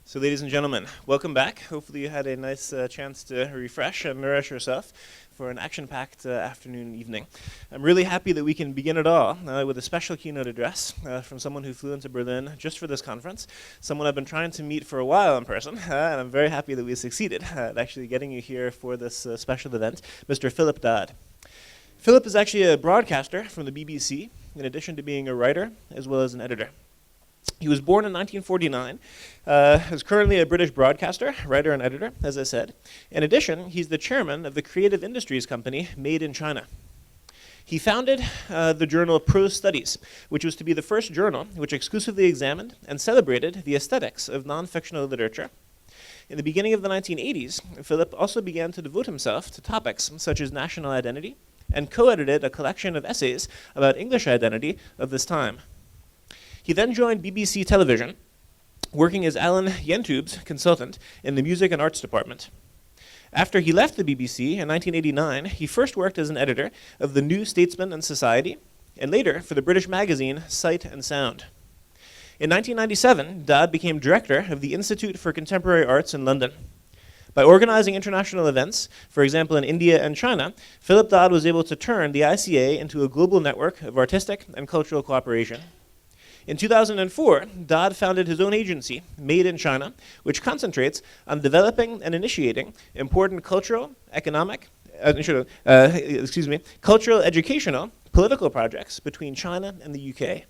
So ladies and gentlemen, welcome back. Hopefully you had a nice chance to refresh and nourish yourself for an action-packed afternoon evening. I'm really happy that we can begin it all with a special keynote address from someone who flew into Berlin just for this conference, someone I've been trying to meet for a while in person, and I'm very happy that we succeeded at actually getting you here for this special event, Mr. Philip Dodd. Philip is actually a broadcaster from the BBC, in addition to being a writer as well as an editor. He was born in 1949, is currently a British broadcaster, writer and editor, as I said. In addition, he's the chairman of the creative industries company Made in China. He founded the journal Prose Studies, which was to be the first journal which exclusively examined and celebrated the aesthetics of non-fictional literature. In the beginning of the 1980s, Philip also began to devote himself to topics such as national identity and co-edited a collection of essays about English identity of this time. He then joined BBC Television, working as Alan Yentube's consultant in the Music and Arts Department. After he left the BBC in 1989, he first worked as an editor of the New Statesman and Society, and later for the British magazine Sight and Sound. In 1997, Dodd became director of the Institute for Contemporary Arts in London. By organizing international events, for example in India and China, Philip Dodd was able to turn the ICA into a global network of artistic and cultural cooperation. In 2004, Dodd founded his own agency, Made in China, which concentrates on developing and initiating important cultural, cultural, educational, political projects between China and the UK.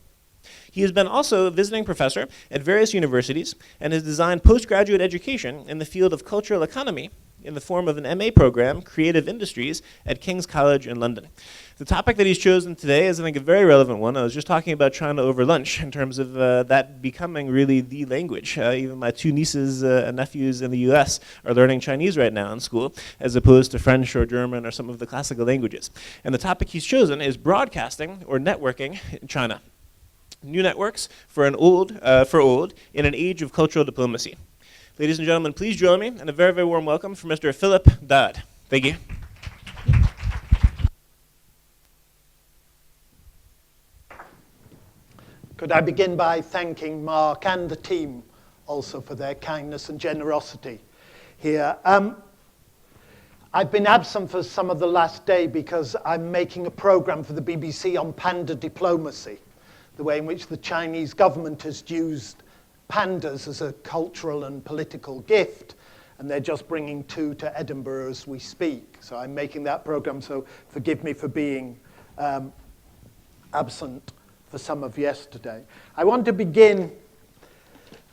He has been also a visiting professor at various universities and has designed postgraduate education in the field of cultural economy in the form of an MA program, Creative Industries, at King's College in London. The topic that he's chosen today is, I think, a very relevant one. I was just talking about China over lunch in terms of that becoming really the language. Even my two nieces and nephews in the US are learning Chinese right now in school, as opposed to French or German or some of the classical languages. And the topic he's chosen is broadcasting or networking in China. New networks for old in an age of cultural diplomacy. Ladies and gentlemen, please join me in a very, very warm welcome for Mr. Philip Dodd. Thank you. Could I begin by thanking Mark and the team also for their kindness and generosity here. I've been absent for some of the last day because I'm making a program for the BBC on panda diplomacy, the way in which the Chinese government has used pandas as a cultural and political gift, and they're just bringing two to Edinburgh as we speak. So I'm making that program, so forgive me for being absent for some of yesterday. I want to begin,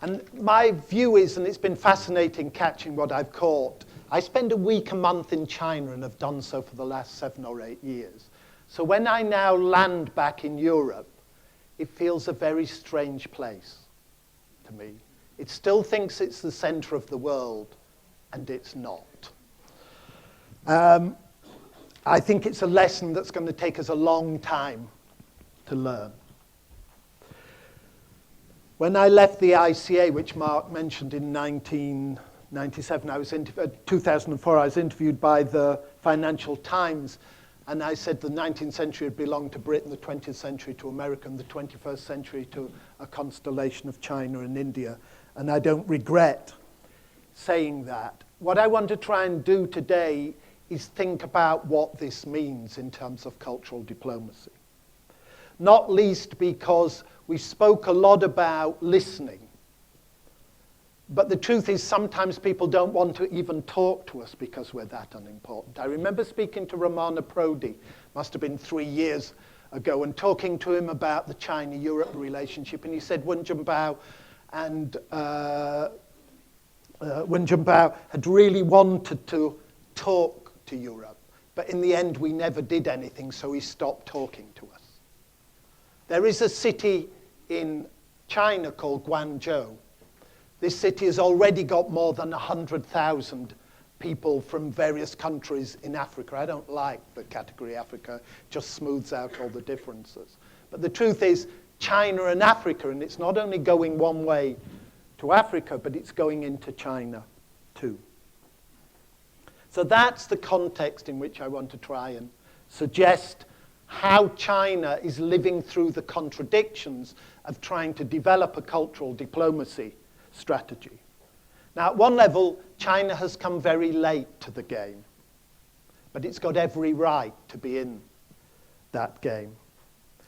and my view is, and it's been fascinating catching what I've caught, I spend a week a month in China and have done so for the last 7 or 8 years. So when I now land back in Europe, it feels a very strange place to me. It still thinks it's the center of the world, and it's not. I think it's a lesson that's going to take us a long time to learn. When I left the ICA, which Mark mentioned in 1997, 2004, I was interviewed by the Financial Times, and I said the 19th century had belonged to Britain, the 20th century to America, and the 21st century to a constellation of China and India. And I don't regret saying that. What I want to try and do today is think about what this means in terms of cultural diplomacy. Not least because we spoke a lot about listening. But the truth is sometimes people don't want to even talk to us because we're that unimportant. I remember speaking to Romano Prodi, must have been 3 years ago, and talking to him about the China-Europe relationship. And he said Wen Jianbao had really wanted to talk to Europe. But in the end, we never did anything, so he stopped talking to us. There is a city in China called Guangzhou. This city has already got more than 100,000 people from various countries in Africa. I don't like the category Africa, it just smooths out all the differences. But the truth is, China and Africa, and it's not only going one way to Africa, but it's going into China too. So that's the context in which I want to try and suggest how China is living through the contradictions of trying to develop a cultural diplomacy strategy. Now, at one level, China has come very late to the game, but it's got every right to be in that game.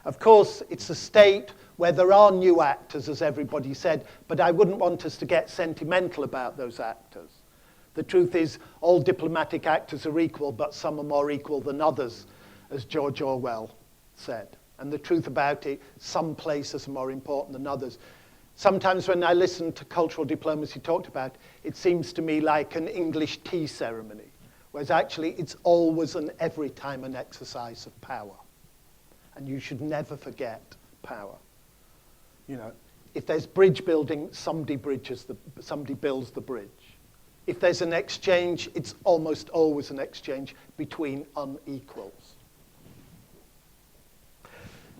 Of course, it's a state where there are new actors, as everybody said, but I wouldn't want us to get sentimental about those actors. The truth is, all diplomatic actors are equal, but some are more equal than others, as George Orwell said. And the truth about it, some places are more important than others. Sometimes when I listen to cultural diplomacy talked about, it seems to me like an English tea ceremony, whereas actually it's always and every time an exercise of power. And you should never forget power. You know, if there's bridge building, somebody builds the bridge. If there's an exchange, it's almost always an exchange between unequals.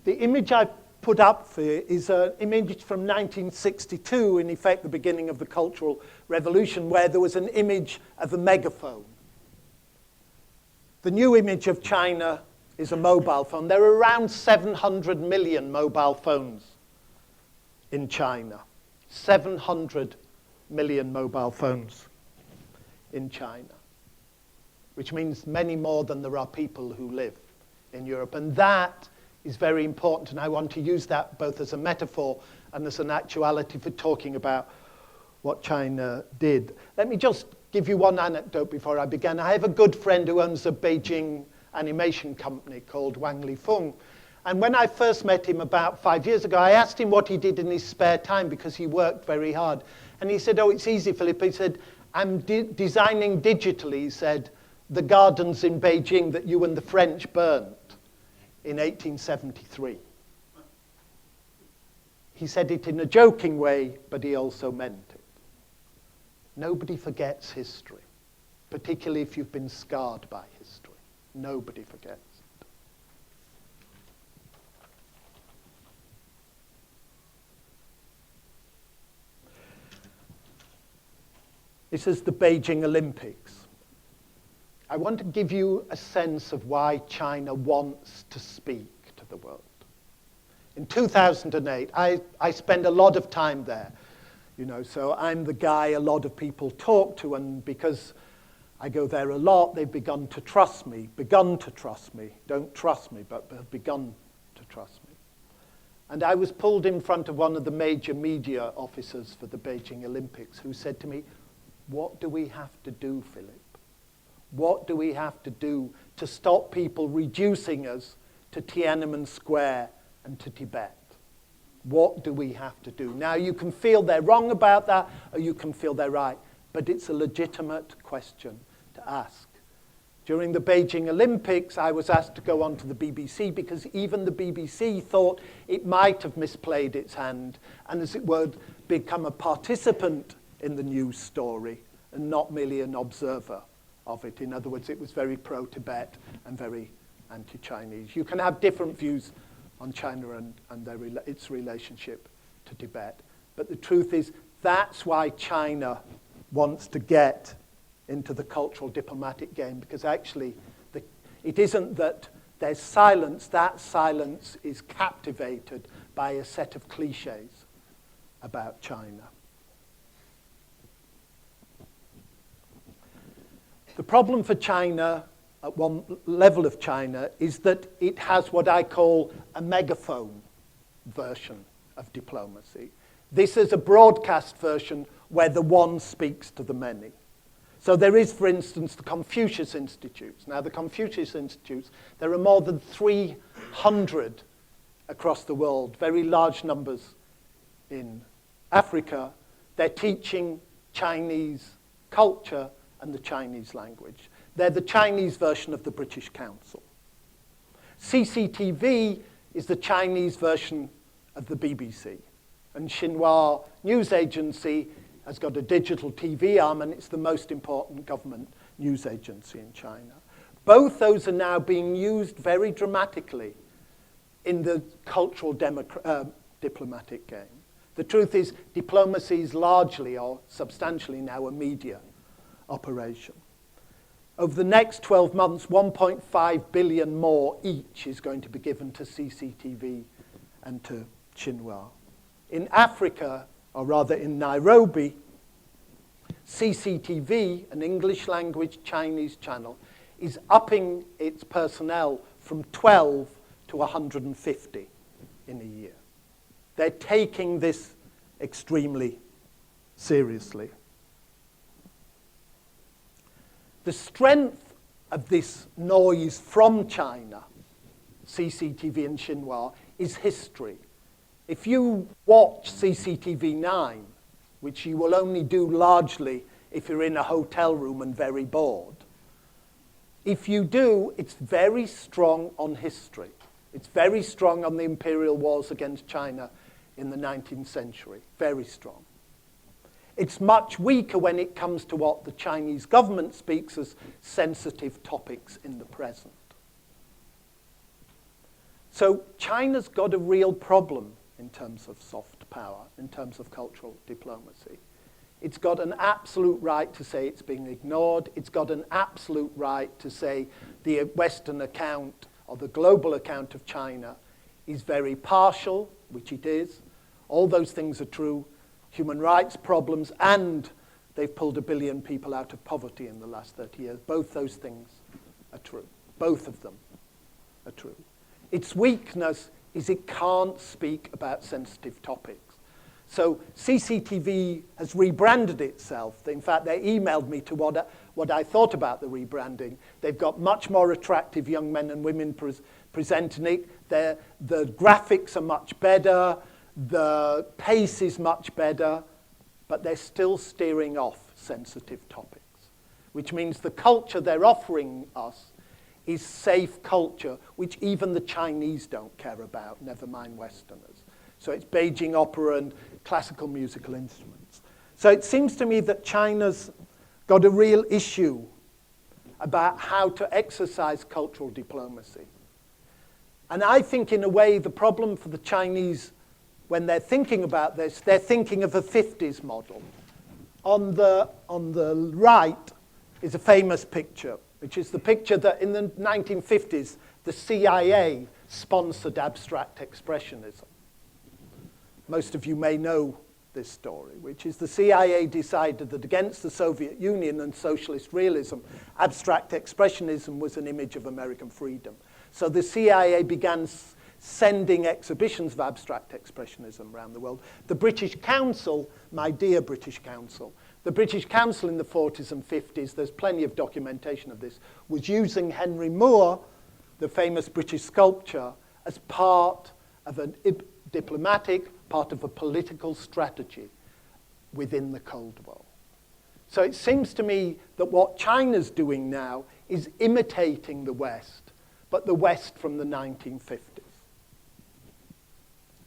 The image I put up for you is an image from 1962, in effect the beginning of the Cultural Revolution, where there was an image of a megaphone. The new image of China is a mobile phone. There are around 700 million mobile phones in China. 700 million mobile phones in China, which means many more than there are people who live in Europe. And that is very important, and I want to use that both as a metaphor and as an actuality for talking about what China did. Let me just give you one anecdote before I begin. I have a good friend who owns a Beijing animation company called Wang Lifeng. And when I first met him about 5 years ago, I asked him what he did in his spare time because he worked very hard. And he said, oh, it's easy, Philip. He said, I'm designing digitally, he said, the gardens in Beijing that you and the French burnt in 1873. He said it in a joking way, but he also meant it. Nobody forgets history, particularly if you've been scarred by history. Nobody forgets it. This is the Beijing Olympics. I want to give you a sense of why China wants to speak to the world. In 2008, I spend a lot of time there, you know, so I'm the guy a lot of people talk to, and because I go there a lot, they've begun to trust me, don't trust me, but have begun to trust me. And I was pulled in front of one of the major media officers for the Beijing Olympics who said to me, what do we have to do, Philip? What do we have to do to stop people reducing us to Tiananmen Square and to Tibet? What do we have to do? Now, you can feel they're wrong about that, or you can feel they're right, but it's a legitimate question to ask. During the Beijing Olympics, I was asked to go on to the BBC because even the BBC thought it might have misplayed its hand and, as it were, become a participant in the news story and not merely an observer of it. In other words, it was very pro-Tibet and very anti-Chinese. You can have different views on China and its relationship to Tibet. But the truth is, that's why China wants to get into the cultural diplomatic game, because actually it isn't that there's silence, that silence is captivated by a set of cliches about China. The problem for China, at one level of China, is that it has what I call a megaphone version of diplomacy. This is a broadcast version where the one speaks to the many. So there is, for instance, the Confucius Institutes. Now, the Confucius Institutes, there are more than 300 across the world, very large numbers in Africa. They're teaching Chinese culture and the Chinese language. They're the Chinese version of the British Council. CCTV is the Chinese version of the BBC. And Xinhua News Agency has got a digital TV arm, and it's the most important government news agency in China. Both those are now being used very dramatically in the cultural diplomatic game. The truth is, diplomacy is largely or substantially now a media operation. Over the next 12 months, 1.5 billion more each is going to be given to CCTV and to Xinhua. In Africa, or rather in Nairobi, CCTV, an English language Chinese channel, is upping its personnel from 12 to 150 in a year. They're taking this extremely seriously. The strength of this noise from China, CCTV and Xinhua, is history. If you watch CCTV 9, which you will only do largely if you're in a hotel room and very bored, if you do, it's very strong on history. It's very strong on the imperial wars against China in the 19th century, very strong. It's much weaker when it comes to what the Chinese government speaks as sensitive topics in the present. So China's got a real problem in terms of soft power, in terms of cultural diplomacy. It's got an absolute right to say it's being ignored. It's got an absolute right to say the Western account or the global account of China is very partial, which it is. All those things are true. Human rights problems, and they've pulled 1 billion people out of poverty in the last 30 years. Both those things are true. Both of them are true. Its weakness is it can't speak about sensitive topics. So CCTV has rebranded itself. In fact, they emailed me to what I thought about the rebranding. They've got much more attractive young men and women presenting it. The graphics are much better. The pace is much better. But they're still steering off sensitive topics, which means the culture they're offering us is safe culture, which even the Chinese don't care about, never mind Westerners. So it's Beijing opera and classical musical instruments. So it seems to me that China's got a real issue about how to exercise cultural diplomacy. And I think in a way the problem for the Chinese, when they're thinking about this, they're thinking of a 50s model. On the right is a famous picture, which is the picture that in the 1950s, the CIA sponsored abstract expressionism. Most of you may know this story, which is the CIA decided that against the Soviet Union and socialist realism, abstract expressionism was an image of American freedom. So the CIA began sending exhibitions of abstract expressionism around the world. The British Council, my dear British Council, the British Council in the 40s and 50s, there's plenty of documentation of this, was using Henry Moore, the famous British sculptor, as part of a diplomatic, part of a political strategy within the Cold War. So it seems to me that what China's doing now is imitating the West, but the West from the 1950s.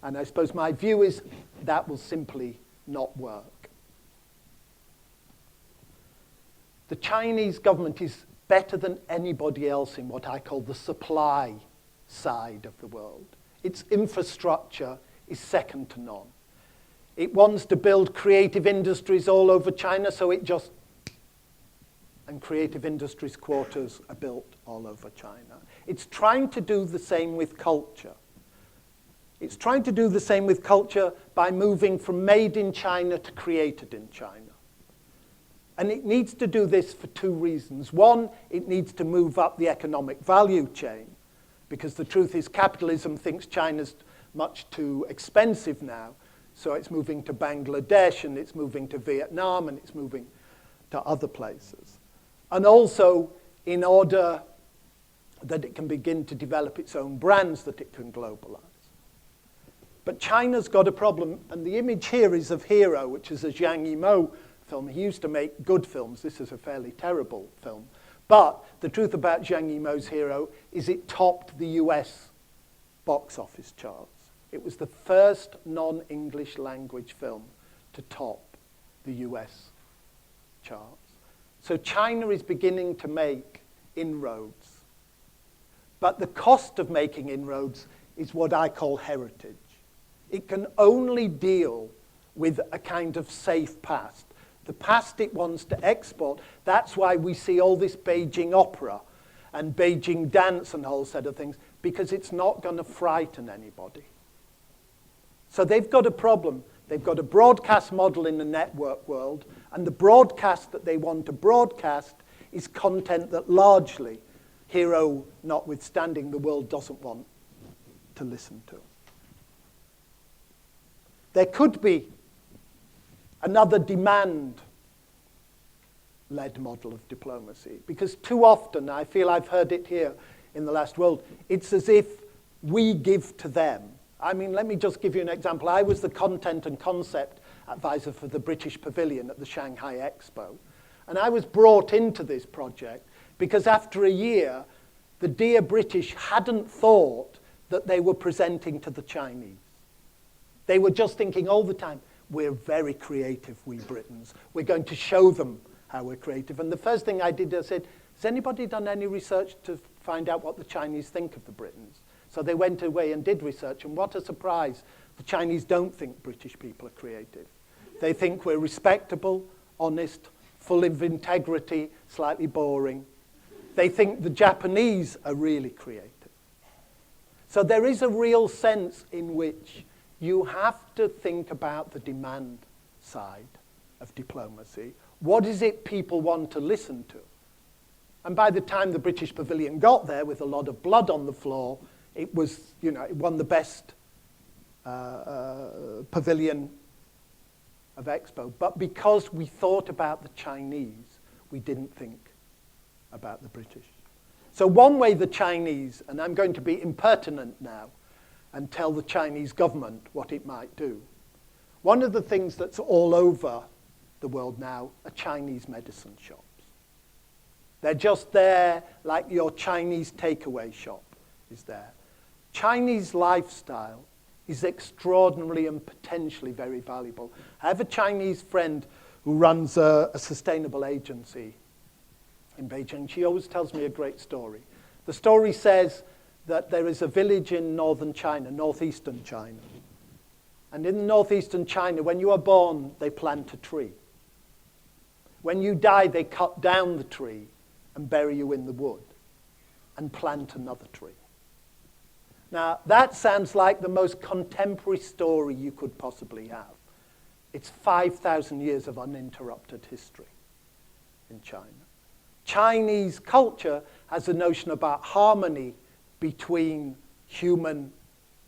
And I suppose my view is that will simply not work. The Chinese government is better than anybody else in what I call the supply side of the world. Its infrastructure is second to none. It wants to build creative industries all over China, so it just... And creative industries quarters are built all over China. It's trying to do the same with culture. It's trying to do the same with culture by moving from made in China to created in China. And it needs to do this for two reasons. One, it needs to move up the economic value chain, because the truth is capitalism thinks China's much too expensive now, so it's moving to Bangladesh, and it's moving to Vietnam, and it's moving to other places. And also, in order that it can begin to develop its own brands that it can globalize. But China's got a problem, and the image here is of Hero, which is a Zhang Yimou film. He used to make good films. This is a fairly terrible film. But the truth about Zhang Yimou's Hero is it topped the US box office charts. It was the first non-English language film to top the US charts. So China is beginning to make inroads. But the cost of making inroads is what I call heritage. It can only deal with a kind of safe past. The past it wants to export. That's why we see all this Beijing opera and Beijing dance and a whole set of things, because it's not going to frighten anybody. So they've got a problem. They've got a broadcast model in the network world, and the broadcast that they want to broadcast is content that largely, hero notwithstanding, the world doesn't want to listen to. There could be another demand-led model of diplomacy, because too often, I feel I've heard it here in the last world, it's as if we give to them. I mean, let me just give you an example. I was the content and concept advisor for the British Pavilion at the Shanghai Expo. And I was brought into this project because after a year, the dear British hadn't thought that they were presenting to the Chinese. They were just thinking all the time, we're very creative, we Britons. We're going to show them how we're creative. And the first thing I did, I said, has anybody done any research to find out what the Chinese think of the Britons? So they went away and did research, and what a surprise. The Chinese don't think British people are creative. They think we're respectable, honest, full of integrity, slightly boring. They think the Japanese are really creative. So there is a real sense in which you have to think about the demand side of diplomacy. What is it people want to listen to? And by the time the British Pavilion got there with a lot of blood on the floor, it was, it won the best pavilion of Expo. But because we thought about the Chinese, we didn't think about the British. So one way the Chinese, and I'm going to be impertinent now and tell the Chinese government what it might do. One of the things that's all over the world now are Chinese medicine shops. They're just there like your Chinese takeaway shop is there. Chinese lifestyle is extraordinarily and potentially very valuable. I have a Chinese friend who runs a sustainable agency in Beijing. She always tells me a great story. The story says that there is a village in northern China, northeastern China. And in northeastern China, when you are born, they plant a tree. When you die, they cut down the tree and bury you in the wood and plant another tree. Now, that sounds like the most contemporary story you could possibly have. It's 5,000 years of uninterrupted history in China. Chinese culture has a notion about harmony between human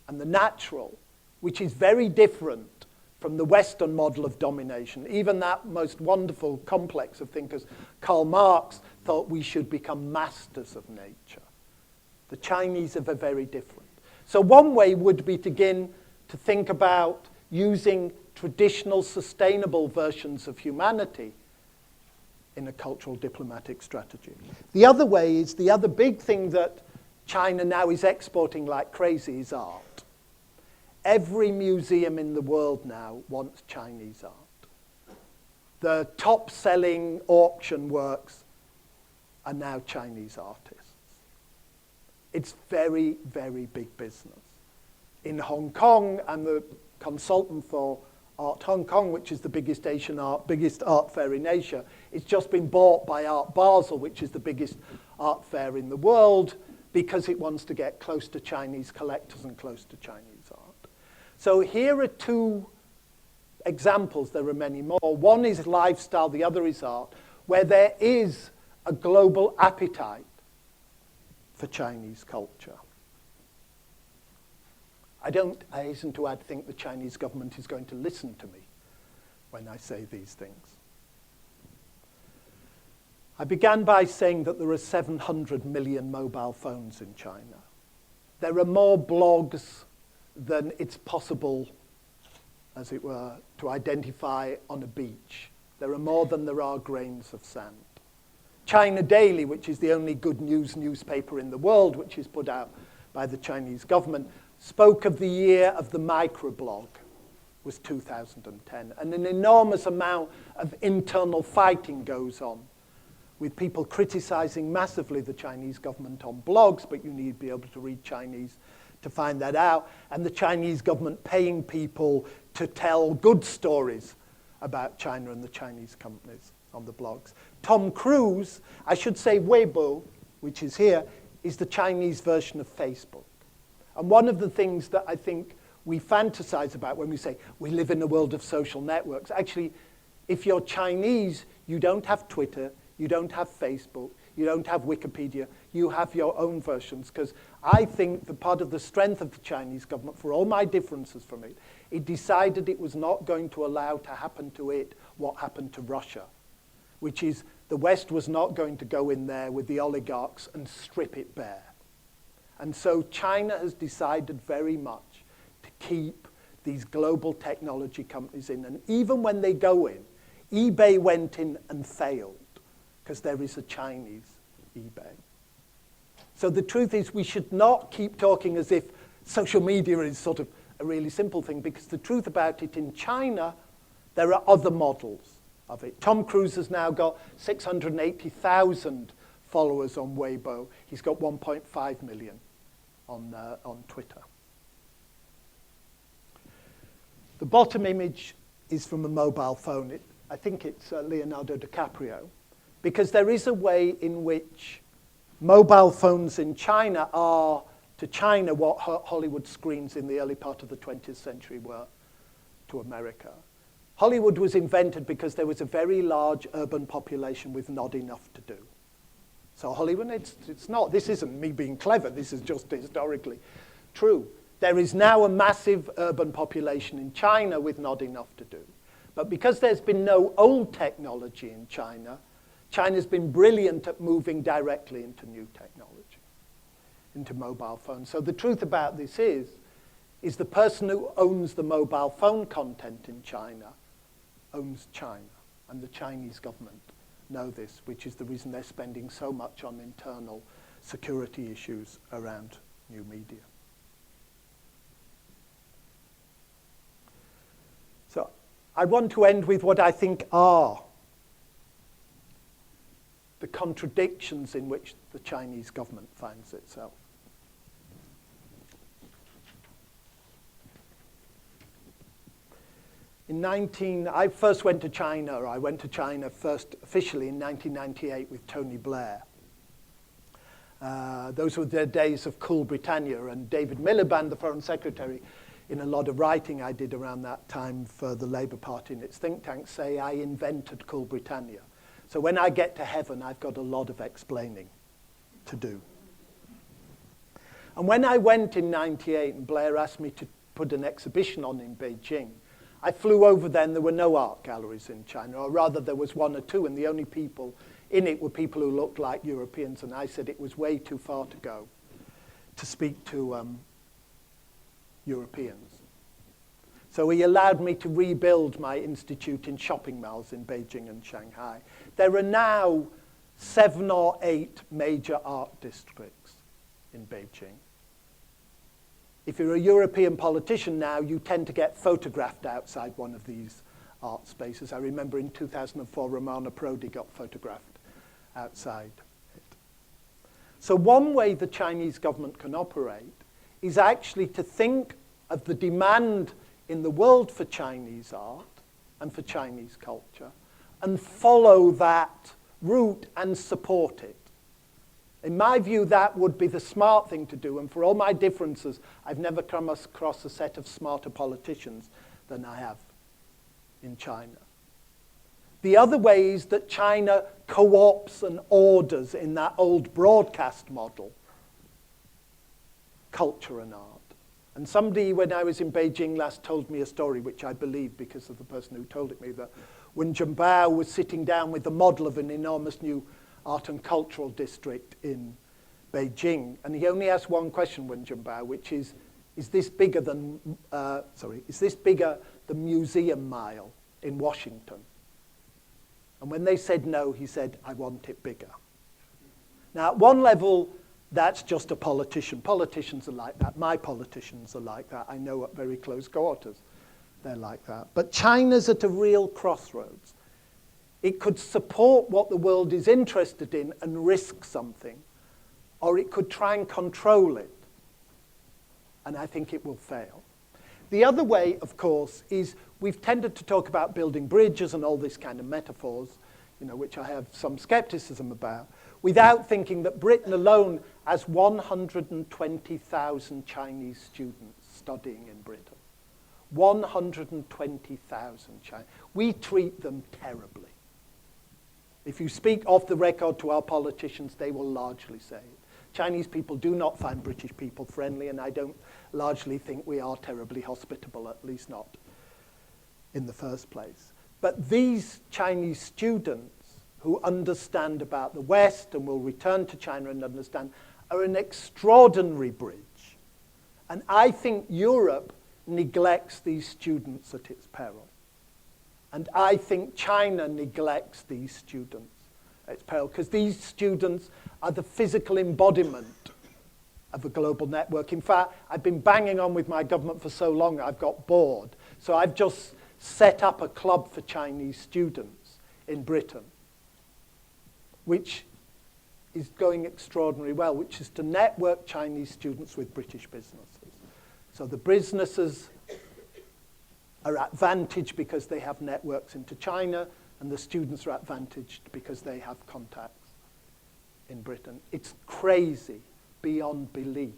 and the natural, which is very different from the Western model of domination. Even that most wonderful complex of thinkers, Karl Marx, thought we should become masters of nature. The Chinese are very different. So one way would be to begin to think about using traditional sustainable versions of humanity in a cultural diplomatic strategy. The other way is, the other big thing that China now is exporting like crazy is art. Every museum in the world now wants Chinese art. The top-selling auction works are now Chinese artists. It's very, very big business. In Hong Kong, I'm the consultant for Art Hong Kong, which is the biggest art fair in Asia. It's just been bought by Art Basel, which is the biggest art fair in the world, because it wants to get close to Chinese collectors and close to Chinese art. So here are two examples. There are many more. One is lifestyle, the other is art, where there is a global appetite for Chinese culture. I hasten to add, think the Chinese government is going to listen to me when I say these things. I began by saying that there are 700 million mobile phones in China. There are more blogs than it's possible, as it were, to identify on a beach. There are more than there are grains of sand. China Daily, which is the only good news newspaper in the world, which is put out by the Chinese government, spoke of the year of the microblog was 2010. And an enormous amount of internal fighting goes on, with people criticizing massively the Chinese government on blogs, but you need to be able to read Chinese to find that out, and the Chinese government paying people to tell good stories about China and the Chinese companies on the blogs. Tom Cruise, I should say Weibo, which is here, is the Chinese version of Facebook. And one of the things that I think we fantasize about when we say we live in a world of social networks. Actually, if you're Chinese, you don't have Twitter, you don't have Facebook, you don't have Wikipedia, you have your own versions. Because I think that part of the strength of the Chinese government, for all my differences from it, it decided it was not going to allow to happen to it what happened to Russia, which is the West was not going to go in there with the oligarchs and strip it bare. And so China has decided very much to keep these global technology companies in. And even when they go in, eBay went in and failed because there is a Chinese eBay. So the truth is we should not keep talking as if social media is sort of a really simple thing, because the truth about it, in China, there are other models of it. Tom Cruise has now got 680,000 followers on Weibo. He's got 1.5 million on Twitter. The bottom image is from a mobile phone. I think it's Leonardo DiCaprio, because there is a way in which mobile phones in China are to China what Hollywood screens in the early part of the 20th century were to America. Hollywood was invented because there was a very large urban population with not enough to do. So Hollywood, it's not, this isn't me being clever, this is just historically true. There is now a massive urban population in China with not enough to do. But because there's been no old technology in China, China's been brilliant at moving directly into new technology, into mobile phones. So the truth about this is the person who owns the mobile phone content in China owns China, and the Chinese government know this, which is the reason they're spending so much on internal security issues around new media. So I want to end with what I think are the contradictions in which the Chinese government finds itself. I first went to China, or I went to China first officially in 1998 with Tony Blair. Those were the days of Cool Britannia, and David Miliband, the Foreign Secretary, in a lot of writing I did around that time for the Labour Party and its think tank, say I invented Cool Britannia. So when I get to heaven, I've got a lot of explaining to do. And when I went in 98 and Blair asked me to put an exhibition on in Beijing, I flew over then, there were no art galleries in China, or rather there was one or two, and the only people in it were people who looked like Europeans, and I said it was way too far to go to speak to Europeans. So he allowed me to rebuild my institute in shopping malls in Beijing and Shanghai. There are now 7 or 8 major art districts in Beijing. If you're a European politician now, you tend to get photographed outside one of these art spaces. I remember in 2004, Romana Prodi got photographed outside it. So one way the Chinese government can operate is actually to think of the demand in the world for Chinese art and for Chinese culture and follow that route and support it. In my view, that would be the smart thing to do, and for all my differences, I've never come across a set of smarter politicians than I have in China. The other way is that China co-opts and orders in that old broadcast model, culture and art. And somebody, when I was in Beijing last, told me a story, which I believe because of the person who told it me, that when Jianbao was sitting down with the model of an enormous new art and cultural district in Beijing, and he only asked one question, Wen Jianbao, which is this bigger than the Museum Mile in Washington? And when they said no, he said, I want it bigger. Now, at one level, that's just a politician. Politicians are like that. My politicians are like that. I know at very close quarters they're like that. But China's at a real crossroads. It could support what the world is interested in and risk something, or it could try and control it. And I think it will fail. The other way, of course, is we've tended to talk about building bridges and all this kind of metaphors, which I have some skepticism about, without thinking that Britain alone has 120,000 Chinese students studying in Britain. 120,000 Chinese. We treat them terribly. If you speak off the record to our politicians, they will largely say it. Chinese people do not find British people friendly, and I don't largely think we are terribly hospitable, at least not in the first place. But these Chinese students who understand about the West and will return to China and understand are an extraordinary bridge. And I think Europe neglects these students at its peril. And I think China neglects these students at its peril, because these students are the physical embodiment of a global network. In fact, I've been banging on with my government for so long I've got bored. So I've just set up a club for Chinese students in Britain, which is going extraordinarily well, which is to network Chinese students with British businesses. So the businesses are advantaged because they have networks into China, and the students are advantaged because they have contacts in Britain. It's crazy beyond belief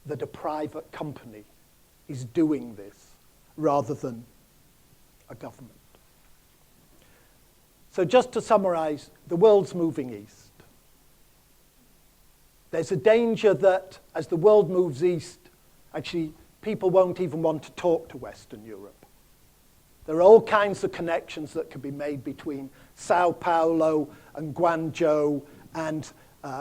that a private company is doing this rather than a government. So just to summarize, the world's moving east. There's a danger that as the world moves east, actually people won't even want to talk to Western Europe. There are all kinds of connections that can be made between Sao Paulo and Guangzhou and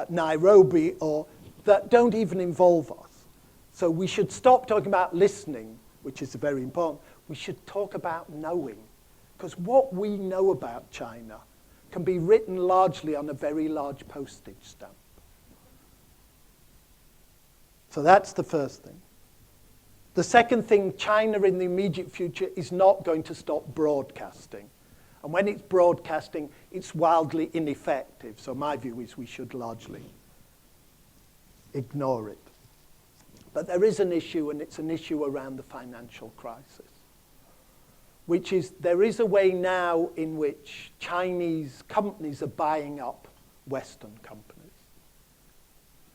Nairobi, or that don't even involve us. So we should stop talking about listening, which is very important. We should talk about knowing, because what we know about China can be written largely on a very large postage stamp. So that's the first thing. The second thing, China in the immediate future is not going to stop broadcasting. And when it's broadcasting, it's wildly ineffective. So my view is we should largely ignore it. But there is an issue, and it's an issue around the financial crisis, which is there is a way now in which Chinese companies are buying up Western companies.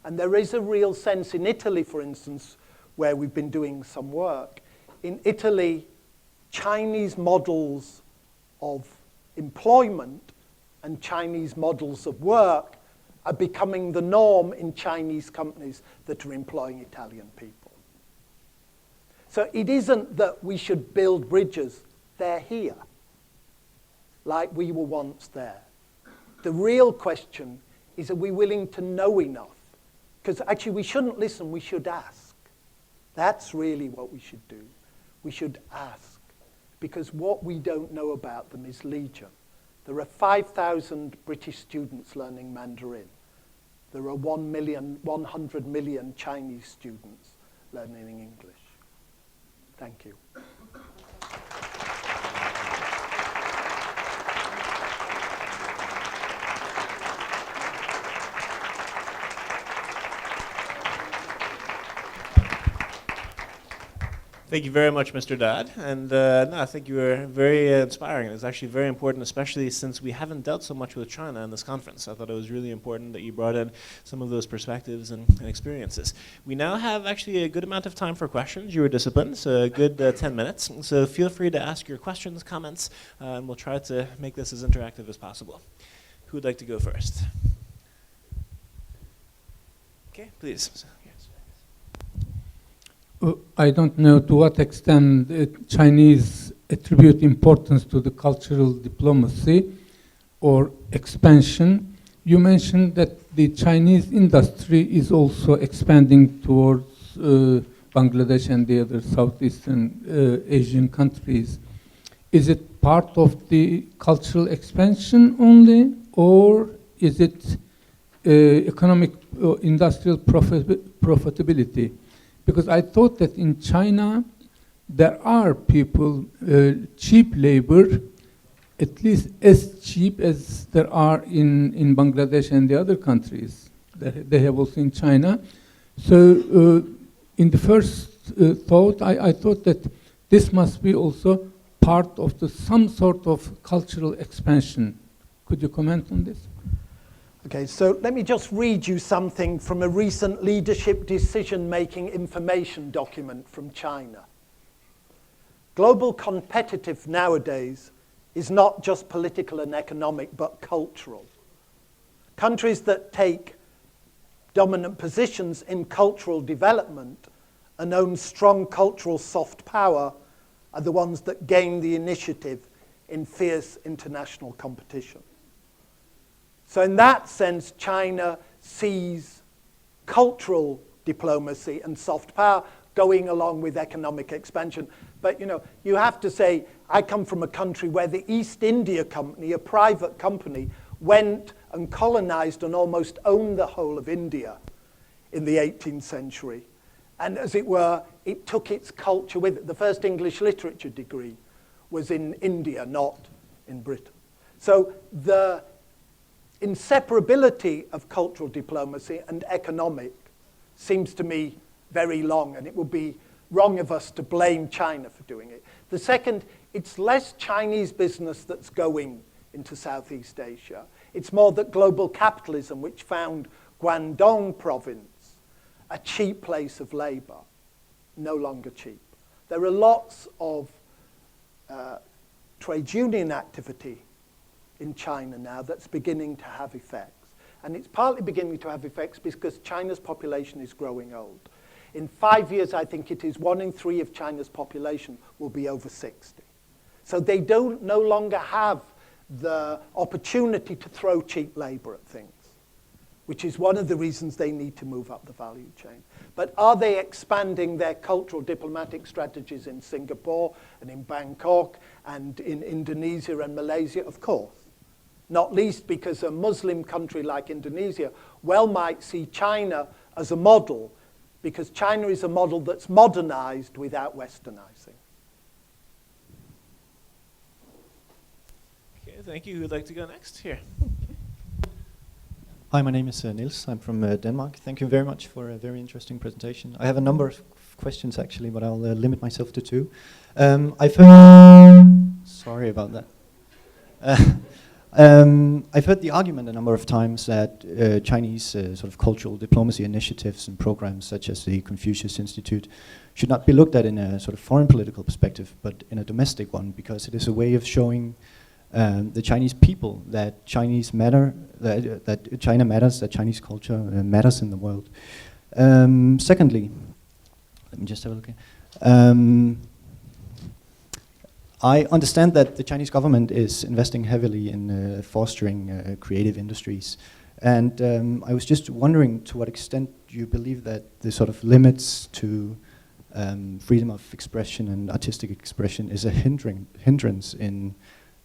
And there is a real sense in Italy, for instance, where we've been doing some work. In Italy, Chinese models of employment and Chinese models of work are becoming the norm in Chinese companies that are employing Italian people. So it isn't that we should build bridges, they're here, like we were once there. The real question is, are we willing to know enough? Because actually we shouldn't listen, we should ask. That's really what we should do. We should ask. Because what we don't know about them is legion. There are 5,000 British students learning Mandarin. There are 100 million Chinese students learning English. Thank you. Thank you very much, Mr. Dodd. And no, I think you were very inspiring. It was actually very important, especially since we haven't dealt so much with China in this conference. I thought it was really important that you brought in some of those perspectives and experiences. We now have actually a good amount of time for questions. You were disciplined, so a good 10 minutes. So feel free to ask your questions, comments, and we'll try to make this as interactive as possible. Who would like to go first? Okay, please. I don't know to what extent the Chinese attribute importance to the cultural diplomacy or expansion. You mentioned that the Chinese industry is also expanding towards Bangladesh and the other Southeastern Asian countries. Is it part of the cultural expansion only, or is it economic industrial profitability? Because I thought that in China, there are people, cheap labor, at least as cheap as there are in Bangladesh and the other countries that they have also in China. So in the first thought, I thought that this must be also part of some sort of cultural expansion. Could you comment on this? Okay, so let me just read you something from a recent leadership decision-making information document from China. Global competitive nowadays is not just political and economic, but cultural. Countries that take dominant positions in cultural development and own strong cultural soft power are the ones that gain the initiative in fierce international competition. So in that sense, China sees cultural diplomacy and soft power going along with economic expansion. But you have to say, I come from a country where the East India Company, a private company, went and colonized and almost owned the whole of India in the 18th century. And as it were, it took its culture with it. The first English literature degree was in India, not in Britain. So the inseparability of cultural diplomacy and economic seems to me very long, and it would be wrong of us to blame China for doing it. The second, it's less Chinese business that's going into Southeast Asia. It's more that global capitalism, which found Guangdong province a cheap place of labor, no longer cheap. There are lots of trade union activity in China now that's beginning to have effects. And it's partly beginning to have effects because China's population is growing old. In 5 years, I think it is 1 in 3 of China's population will be over 60. So they don't no longer have the opportunity to throw cheap labor at things, which is one of the reasons they need to move up the value chain. But are they expanding their cultural diplomatic strategies in Singapore and in Bangkok and in Indonesia and Malaysia? Of course. Not least because a Muslim country like Indonesia well might see China as a model, because China is a model that's modernized without westernizing. Okay, thank you. Who'd like to go next here? Hi, my name is Nils. I'm from Denmark. Thank you very much for a very interesting presentation. I have a number of questions actually, but I'll limit myself to 2. I've heard sorry about that. I've heard the argument a number of times that Chinese sort of cultural diplomacy initiatives and programs such as the Confucius Institute should not be looked at in a sort of foreign political perspective, but in a domestic one, because it is a way of showing the Chinese people that Chinese matter, that China matters, that Chinese culture matters in the world. Secondly, let me just have a look here. I understand that the Chinese government is investing heavily in fostering creative industries. And I was just wondering to what extent you believe that the sort of limits to freedom of expression and artistic expression is a hindrance in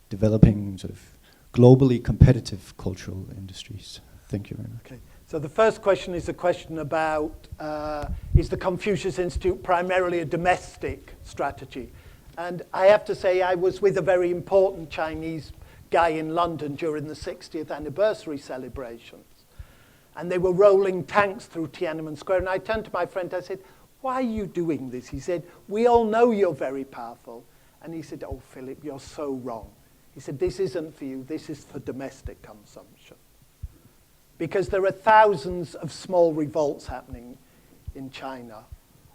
developing sort of globally competitive cultural industries. Thank you very much. Okay. So the first question is a question about, is the Confucius Institute primarily a domestic strategy? And I have to say I was with a very important Chinese guy in London during the 60th anniversary celebrations. And they were rolling tanks through Tiananmen Square. And I turned to my friend, I said, why are you doing this? He said, we all know you're very powerful. And he said, oh, Philip, you're so wrong. He said, this isn't for you, this is for domestic consumption. Because there are thousands of small revolts happening in China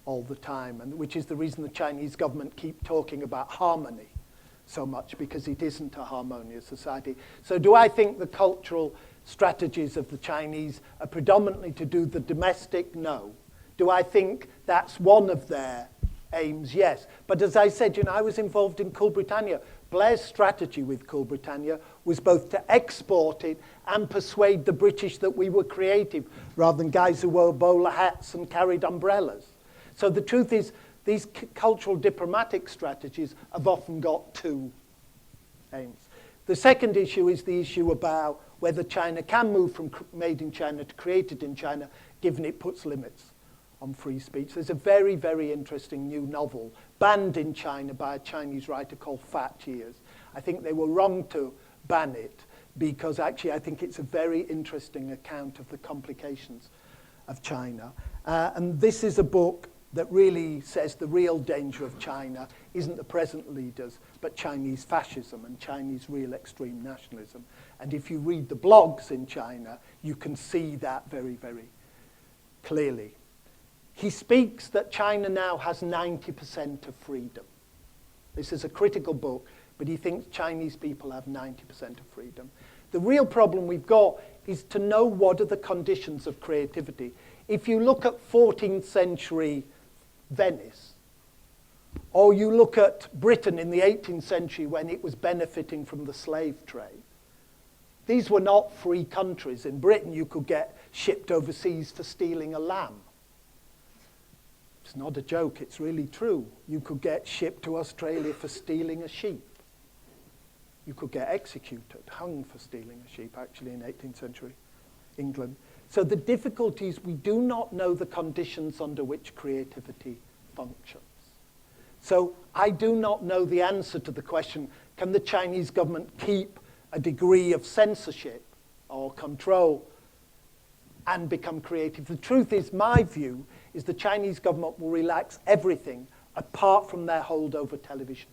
all the time, and which is the reason the Chinese government keep talking about harmony so much, because it isn't a harmonious society. So do I think the cultural strategies of the Chinese are predominantly to do the domestic? No. Do I think that's one of their aims? Yes. But as I said, I was involved in Cool Britannia. Blair's strategy with Cool Britannia was both to export it and persuade the British that we were creative, rather than guys who wore bowler hats and carried umbrellas. So the truth is, these cultural diplomatic strategies have often got 2 aims. The second issue is the issue about whether China can move from made in China to created in China, given it puts limits on free speech. There's a very, very interesting new novel banned in China by a Chinese writer called Fat Years. I think they were wrong to ban it, because actually I think it's a very interesting account of the complications of China. And this is a book that really says the real danger of China isn't the present leaders, but Chinese fascism and Chinese real extreme nationalism. And if you read the blogs in China, you can see that very, very clearly. He speaks that China now has 90% of freedom. This is a critical book, but he thinks Chinese people have 90% of freedom. The real problem we've got is to know what are the conditions of creativity. If you look at 14th century Venice, or you look at Britain in the 18th century when it was benefiting from the slave trade, these were not free countries. In Britain, you could get shipped overseas for stealing a lamb. It's not a joke, it's really true. You could get shipped to Australia for stealing a sheep. You could get executed, hung for stealing a sheep, actually, in 18th century England. So the difficulty is we do not know the conditions under which creativity functions. So I do not know the answer to the question, can the Chinese government keep a degree of censorship or control and become creative? The truth is, my view is the Chinese government will relax everything apart from their hold over television.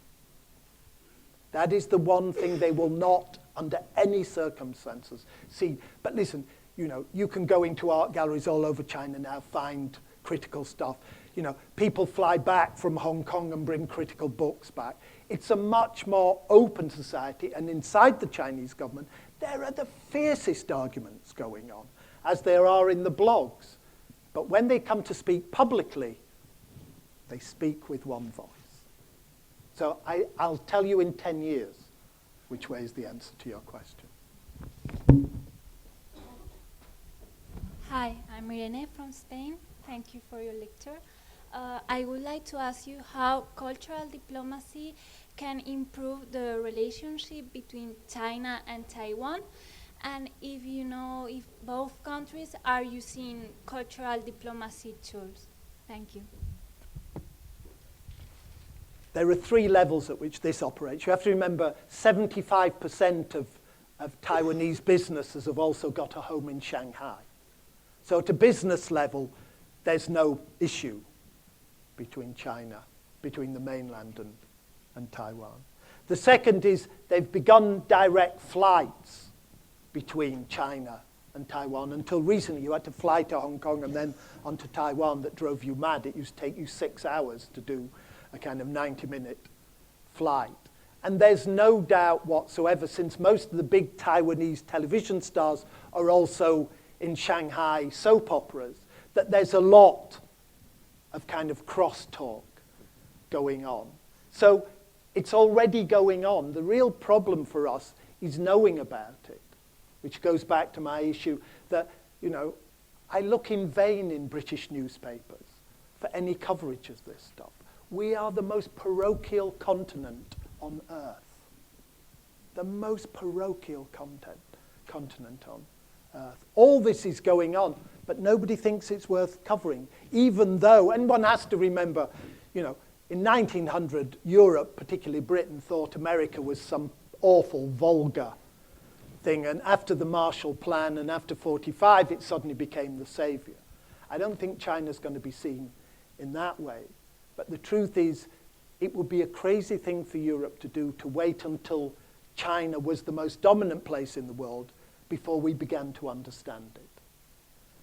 That is the one thing they will not, under any circumstances, see. But listen, you know, you can go into art galleries all over China now, find critical stuff. You know, people fly back from Hong Kong and bring critical books back. It's a much more open society, and inside the Chinese government, there are the fiercest arguments going on, as there are in the blogs. But when they come to speak publicly, they speak with one voice. So I'll tell you in 10 years which way is the answer to your question. Hi, I'm Irene from Spain. Thank you for your lecture. I would like to ask you how cultural diplomacy can improve the relationship between China and Taiwan, and if you know if both countries are using cultural diplomacy tools. Thank you. There are three levels at which this operates. You have to remember 75% of Taiwanese businesses have also got a home in Shanghai. So at a business level, there's no issue between China, between the mainland and Taiwan. The second is they've begun direct flights between China and Taiwan. Until recently, you had to fly to Hong Kong and then onto Taiwan. That drove you mad. It used to take you 6 hours to do a kind of 90-minute flight. And there's no doubt whatsoever, since most of the big Taiwanese television stars are also in Shanghai soap operas, that there's a lot of kind of crosstalk going on. So it's already going on. The real problem for us is knowing about it, which goes back to my issue that, you know, I look in vain in British newspapers for any coverage of this stuff. We are the most parochial continent on Earth. The most parochial continent on Earth. All this is going on, but nobody thinks it's worth covering, even though, and one has to remember, you know, in 1900, Europe, particularly Britain, thought America was some awful, vulgar thing, and after the Marshall Plan and after 45, it suddenly became the savior. I don't think China's going to be seen in that way. But the truth is, it would be a crazy thing for Europe to do, to wait until China was the most dominant place in the world before we began to understand it.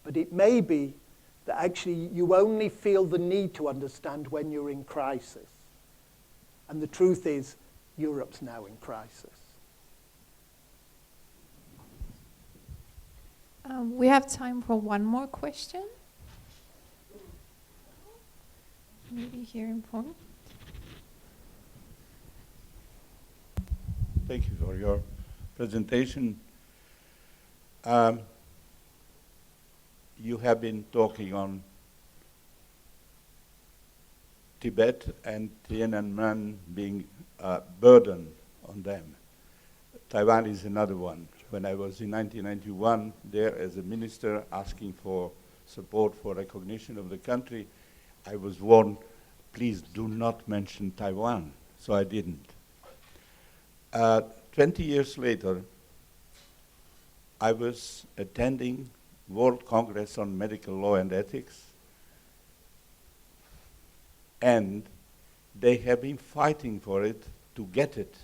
But it may be that actually you only feel the need to understand when you're in crisis. And the truth is, Europe's now in crisis. We have time for one more question. Maybe here in front. Thank you for your presentation. You have been talking on Tibet and Tiananmen being a burden on them. Taiwan is another one. When I was in 1991 there as a minister asking for support for recognition of the country, I was warned, please do not mention Taiwan, so I didn't. 20 years later, I was attending World Congress on Medical Law and Ethics, and They have been fighting for it to get it.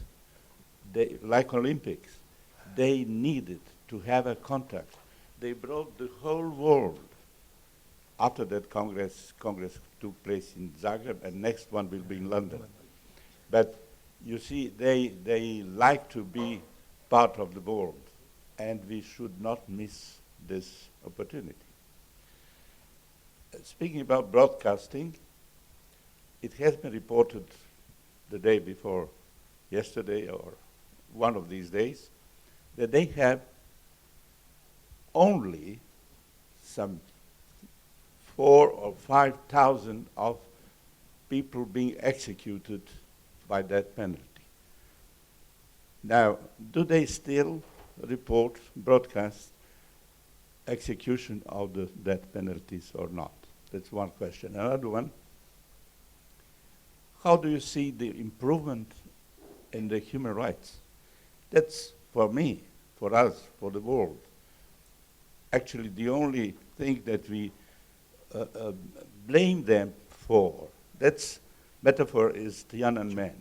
They, like Olympics, they needed to have a contact. They brought the whole world. After that Congress took place in Zagreb, and next one will be in London. But you see, they like to be part of the world, and we should not miss this opportunity. Speaking about broadcasting, it has been reported the day before yesterday or one of these days that they have only some 4,000 or 5,000 of people being executed by that penalty. Now, do they still report, broadcast execution of the death penalties or not? That's one question. Another one, how do you see the improvement in the human rights? That's, for me, for us, for the world, actually the only thing that we blame them for. That's metaphor is Tiananmen.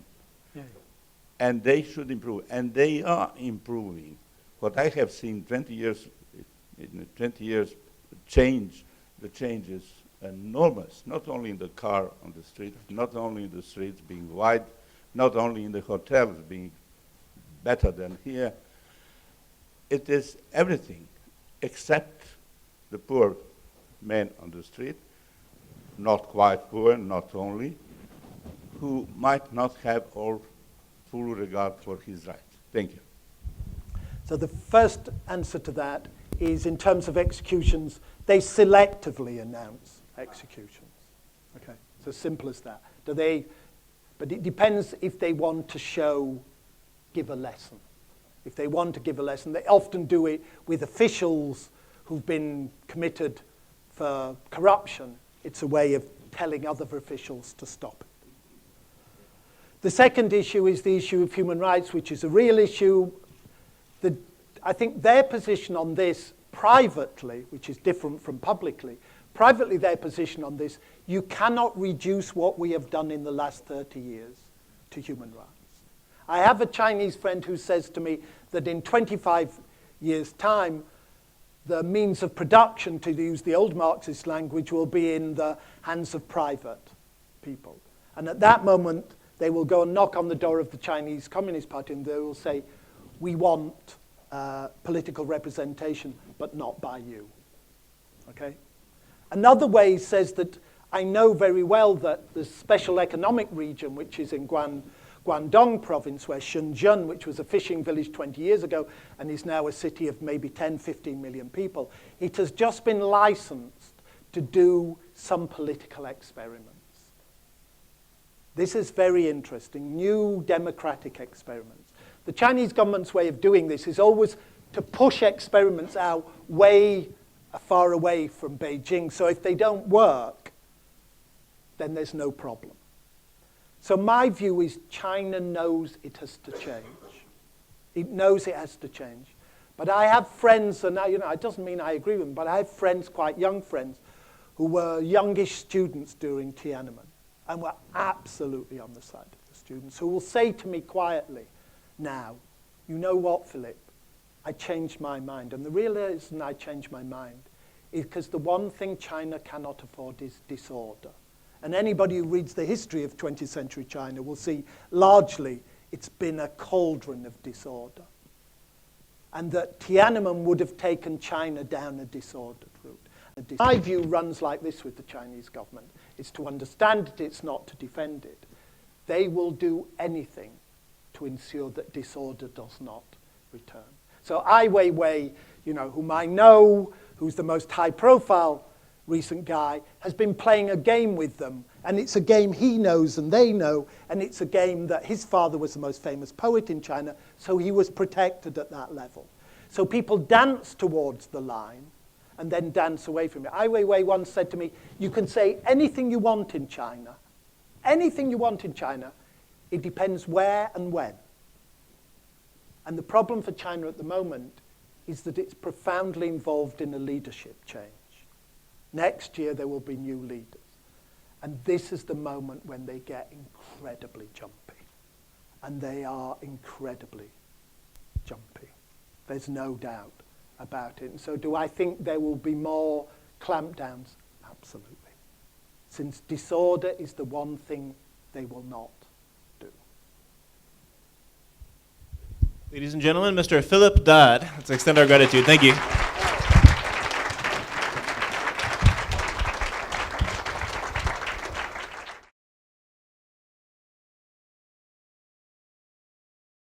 Yeah. And they should improve, and they are improving. What I have seen 20 years, in 20 years, the change is enormous, not only in the car on the street, not only in the streets being wide, not only in the hotels being better than here. It is everything except the poor man on the street, not quite poor, not only, who might not have all full regard for his rights. Thank you. So the first answer to that is, in terms of executions, they selectively announce executions. Okay, it's as simple as that. But it depends if they want to give a lesson. If they want to give a lesson, they often do it with officials who've been committed for corruption. It's a way of telling other officials to stop it. The second issue is the issue of human rights, which is a real issue. I think their position on this privately, which is different from publicly, privately their position on this, you cannot reduce what we have done in the last 30 years to human rights. I have a Chinese friend who says to me that in 25 years' time, the means of production, to use the old Marxist language, will be in the hands of private people. And at that moment, they will go and knock on the door of the Chinese Communist Party and they will say, we want political representation, but not by you. Okay? Another way says that I know very well that the special economic region, which is in Guangdong province, where Shenzhen, which was a fishing village 20 years ago and is now a city of maybe 10, 15 million people, it has just been licensed to do some political experiments. This is very interesting, new democratic experiments. The Chinese government's way of doing this is always to push experiments out way far away from Beijing, so if they don't work, then there's no problem. So my view is China knows it has to change. It knows it has to change. But I have friends, and it doesn't mean I agree with them, but I have friends, quite young friends, who were youngish students during Tiananmen and were absolutely on the side of the students, who will say to me quietly now, you know what, Philip, I changed my mind. And the real reason I changed my mind is because the one thing China cannot afford is disorder. And anybody who reads the history of 20th century China will see largely it's been a cauldron of disorder. And that Tiananmen would have taken China down a disordered route. My view runs like this with the Chinese government. It's to understand it, it's not to defend it. They will do anything to ensure that disorder does not return. So Ai Weiwei, whom I know, who's the most high-profile recent guy, has been playing a game with them. And it's a game he knows and they know, and it's a game that his father was the most famous poet in China, so he was protected at that level. So people dance towards the line and then dance away from it. Ai Weiwei once said to me, you can say anything you want in China, it depends where and when. And the problem for China at the moment is that it's profoundly involved in a leadership change. Next year there will be new leaders. And this is the moment when they get incredibly jumpy. And they are incredibly jumpy. There's no doubt about it. And so do I think there will be more clampdowns? Absolutely. Since disorder is the one thing they will not do. Ladies and gentlemen, Mr. Philip Dodd. Let's extend our gratitude. Thank you.